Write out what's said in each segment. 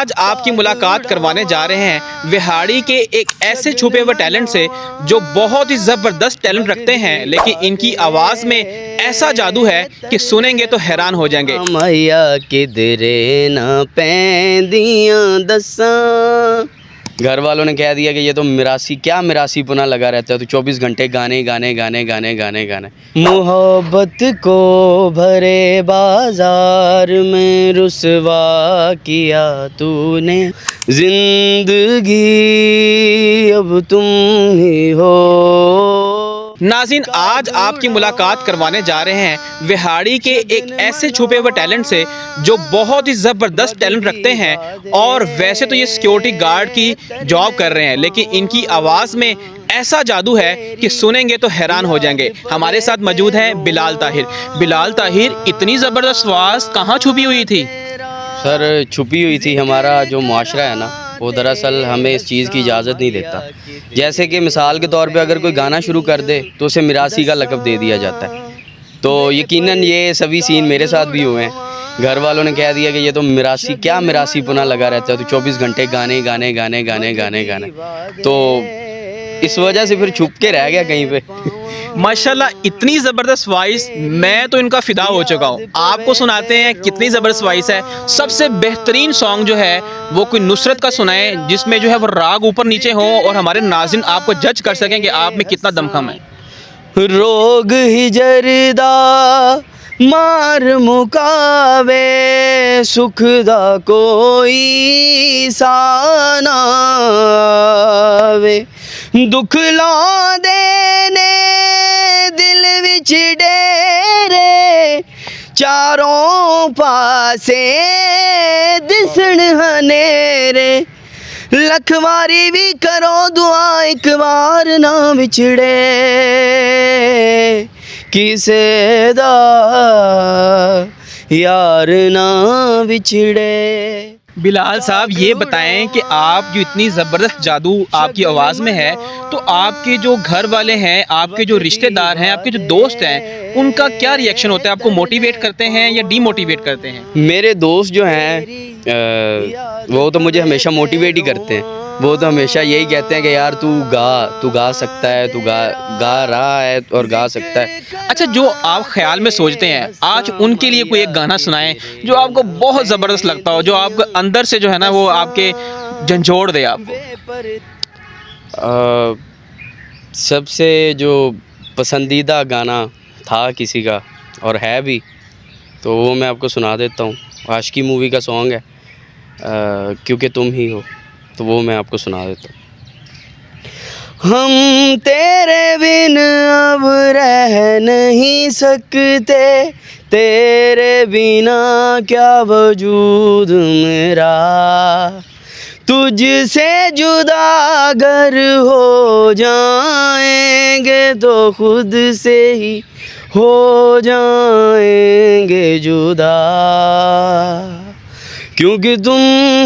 आज आपकी मुलाकात करवाने जा रहे हैं विहाड़ी के एक ऐसे छुपे हुए टैलेंट से जो बहुत ही ज़बरदस्त टैलेंट रखते हैं, लेकिन इनकी आवाज़ में ऐसा जादू है कि सुनेंगे तो हैरान हो जाएंगे। मैया किधरे न पैंदियां दसा। घर वालों ने कह दिया कि ये तो मिरासी पुना लगा रहता है, तो 24 घंटे गाने गाने गाने गाने गाने गाने। मोहब्बत को भरे बाजार में रुसवा किया तूने, जिंदगी अब तुम ही हो। नाज़रीन, आज आपकी मुलाकात करवाने जा रहे हैं विहाड़ी के एक ऐसे छुपे हुए टैलेंट से जो बहुत ही ज़बरदस्त टैलेंट रखते हैं। और वैसे तो ये सिक्योरिटी गार्ड की जॉब कर रहे हैं, लेकिन इनकी आवाज़ में ऐसा जादू है कि सुनेंगे तो हैरान हो जाएंगे। हमारे साथ मौजूद हैं बिलाल ताहिर। बिलाल ताहिर, इतनी ज़बरदस्त आवाज़ कहाँ छुपी हुई थी? सर, छुपी हुई थी। हमारा जो मुआशरा है ना, वो दरअसल हमें इस चीज़ की इजाज़त नहीं देता। जैसे कि मिसाल के तौर पे अगर कोई गाना शुरू कर दे तो उसे मिरासी का लक़ब दे दिया जाता है। तो यकीनन ये सभी सीन मेरे साथ भी हुए हैं। घर वालों ने कह दिया कि ये तो मिरासी पुना लगा रहता है, तो 24 घंटे गाने गाने गाने गाने गाने गाने। तो इस वजह से फिर छुप के रह गया कहीं पे। माशाल्लाह, इतनी ज़बरदस्त वॉइस, मैं तो इनका फ़िदा हो चुका हूँ। आपको सुनाते हैं कितनी ज़बरदस्त वॉइस है। सबसे बेहतरीन सॉन्ग जो है वो कोई नुसरत का सुनाए, जिसमें जो है वो राग ऊपर नीचे हो और हमारे नाज़रीन आपको जज कर सकें कि आप में कितना दमखम है। रोग ही जरदा मार मुकावे, सुख दा कोई साना वे, दुख लांदे ने दिल विच डेरे, चारों पासे दिसण हनेरे। लख वारी भी करो दुआ, एक बार ना विछड़े किसे दा यार ना विछड़े। बिलाल साहब, ये बताएं कि आप जो इतनी ज़बरदस्त जादू आपकी आवाज़ में है, तो आपके जो घर वाले हैं, आपके जो रिश्तेदार हैं, आपके जो दोस्त हैं, उनका क्या रिएक्शन होता है? आपको मोटिवेट करते हैं या डीमोटिवेट करते हैं? मेरे दोस्त जो हैं वो तो मुझे हमेशा मोटिवेट ही करते हैं। वो तो हमेशा यही कहते हैं कि यार तू गा सकता है, तू गा रहा है और गा सकता है। अच्छा, जो आप ख्याल में सोचते हैं, आज उनके लिए कोई एक गाना सुनाएं जो आपको बहुत ज़बरदस्त लगता हो, जो आपको अंदर से जो है ना वो आपके झंझोड़ दे आपको। सबसे जो पसंदीदा गाना था किसी का और है भी, तो वो मैं आपको सुना देता हूँ। आशिकी मूवी का सॉन्ग है, क्योंकि तुम ही हो, तो वो मैं आपको सुना देता हूँ। हम तेरे बिन अब रह नहीं सकते, तेरे बिना क्या वजूद मेरा, तुझसे जुदा अगर हो जाएंगे तो खुद से ही हो जाएंगे जुदा, क्योंकि तुम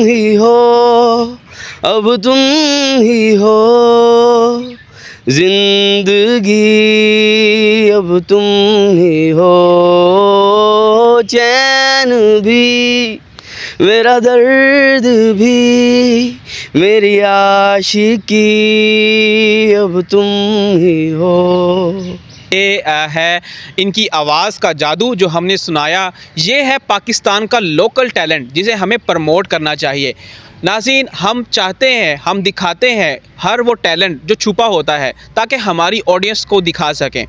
ही हो, अब तुम ही हो, जिंदगी अब तुम ही हो, चैन भी मेरा दर्द भी, मेरी आशिकी अब तुम ही हो। ये है इनकी आवाज़ का जादू जो हमने सुनाया। ये है पाकिस्तान का लोकल टैलेंट जिसे हमें प्रमोट करना चाहिए। नाज़रीन, हम चाहते हैं, हम दिखाते हैं हर वो टैलेंट जो छुपा होता है, ताकि हमारी ऑडियंस को दिखा सकें।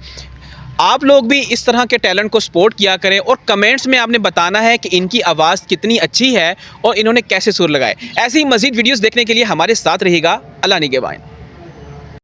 आप लोग भी इस तरह के टैलेंट को सपोर्ट किया करें और कमेंट्स में आपने बताना है कि इनकी आवाज़ कितनी अच्छी है और इन्होंने कैसे सुर लगाए। ऐसी मज़ीद वीडियोस देखने के लिए हमारे साथ रहिएगा। अल्लाह निगहबान।